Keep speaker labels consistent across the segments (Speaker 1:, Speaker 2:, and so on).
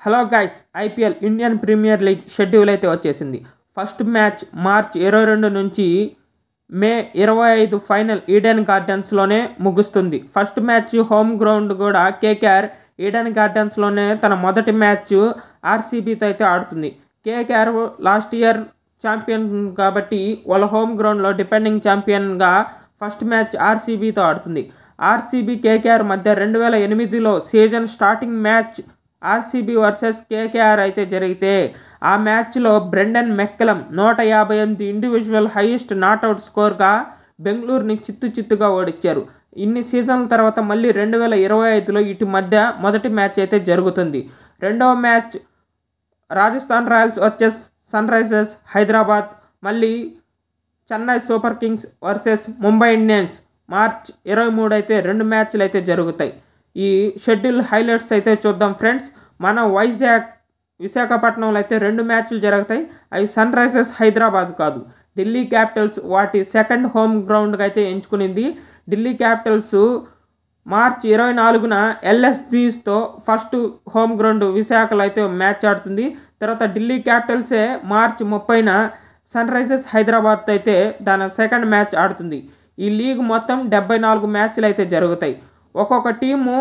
Speaker 1: Hello guys, IPL Indian Premier League schedule అయితే వచ్చేసింది. First match March 22 నుంచి మే 25 final Eden గార్డెన్స్లోనే ముగుస్తుంది. ఫస్ట్ మ్యాచ్ హోమ్ గ్రౌండ్ కూడా KKR Eden గార్డెన్స్లోనే తన మొదటి మ్యాచ్ ఆర్సీబీతో అయితే ఆడుతుంది. కేకేఆర్ లాస్ట్ ఇయర్ ఛాంపియన్ కాబట్టి వాళ్ళ హోమ్ గ్రౌండ్లో డిపెండింగ్ ఛాంపియన్గా ఫస్ట్ మ్యాచ్ ఆర్సీబీతో ఆడుతుంది. ఆర్సీబీ కేకేఆర్ మధ్య 2008లో season starting match RCB versus KKR అయితే జరిగితే ఆ మ్యాచ్లో Brendon McCullum 158 individual highest not out స్కోర్గా బెంగళూరుని చిత్తుగా ఓడించారు. ఇన్ని సీజన్ల తర్వాత మళ్ళీ 2025లో ఇటు మధ్య మొదటి మ్యాచ్ అయితే జరుగుతుంది. రెండవ match Rajasthan Royals versus Sunrisers Hyderabad, మళ్ళీ Chennai Super Kings versus Mumbai Indians March 23 అయితే రెండు మ్యాచ్లు అయితే జరుగుతాయి. ఈ షెడ్యూల్ హైలైట్స్ అయితే చూద్దాం ఫ్రెండ్స్. మన విశాఖపట్నంలో అయితే రెండు మ్యాచ్లు జరుగుతాయి. అవి సన్ రైజర్స్ హైదరాబాద్ కాదు, ఢిల్లీ క్యాపిటల్స్ వాటి సెకండ్ హోమ్ గ్రౌండ్గా అయితే ఎంచుకునింది. ఢిల్లీ క్యాపిటల్స్ మార్చ్ 24న ఎల్ఎస్జీతో ఫస్ట్ హోమ్ గ్రౌండ్ విశాఖలో అయితే మ్యాచ్ ఆడుతుంది. తర్వాత ఢిల్లీ క్యాపిటల్సే మార్చ్ 30న సన్ రైజర్స్ హైదరాబాద్తో అయితే దాని సెకండ్ మ్యాచ్ ఆడుతుంది. ఈ లీగ్ మొత్తం 74 మ్యాచ్లు అయితే జరుగుతాయి. ఒక్కొక్క టీము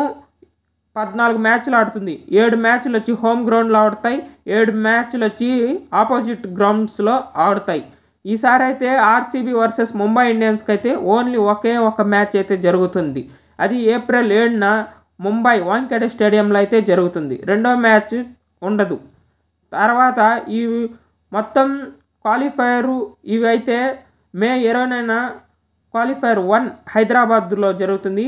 Speaker 1: 14 మ్యాచ్లు ఆడుతుంది. 7 మ్యాచ్లు వచ్చి హోమ్ గ్రౌండ్లో ఆడుతాయి, 7 మ్యాచ్లు వచ్చి ఆపోజిట్ గ్రౌండ్స్లో ఆడుతాయి. ఈసారి అయితే ఆర్సీబీ వర్సెస్ ముంబై ఇండియన్స్కి అయితే ఓన్లీ ఒకే ఒక మ్యాచ్ అయితే జరుగుతుంది. అది ఏప్రిల్ 7న ముంబై వాంఖేడే స్టేడియంలో అయితే జరుగుతుంది. రెండో మ్యాచ్ ఉండదు. తర్వాత ఈ మొత్తం క్వాలిఫైయరు ఇవి అయితే మే 20న క్వాలిఫైయర్ 1 హైదరాబాద్లో జరుగుతుంది.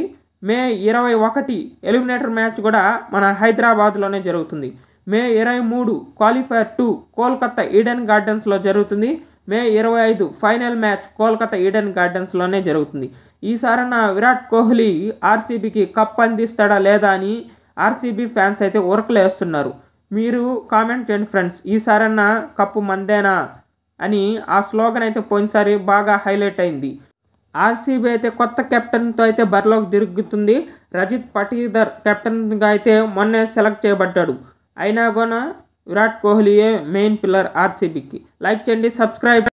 Speaker 1: మే 21 ఎలిమినేటర్ మ్యాచ్ కూడా మన హైదరాబాద్లోనే జరుగుతుంది. మే 23 క్వాలిఫైయర్ 2 కోల్కతా ఈడెన్ గార్డెన్స్లో జరుగుతుంది. మే 25 ఫైనల్ మ్యాచ్ కోల్కతా ఈడెన్ గార్డెన్స్లోనే జరుగుతుంది. ఈసారన్న విరాట్ కోహ్లీ ఆర్సీబీకి కప్ అందిస్తాడా లేదా అని ఆర్సీబీ ఫ్యాన్స్ అయితే ఉరకలేస్తున్నారు. మీరు కామెంట్ చేయండి ఫ్రెండ్స్, ఈసారన్న కప్పు మందేనా అని. ఆ స్లోగన్ అయితే పోయినసారి బాగా హైలైట్ అయింది. ఆర్సీబీ అయితే కొత్త కెప్టెన్తో అయితే బరిలోకి తిరుగుతుంది. రజిత్ పటీదార్ కెప్టెన్గా అయితే మొన్నే సెలెక్ట్ చేయబడ్డాడు. అయినా కూడా విరాట్ కోహ్లీయే మెయిన్ పిల్లర్ ఆర్సీబీకి. లైక్ చేయండి, సబ్స్క్రైబ్.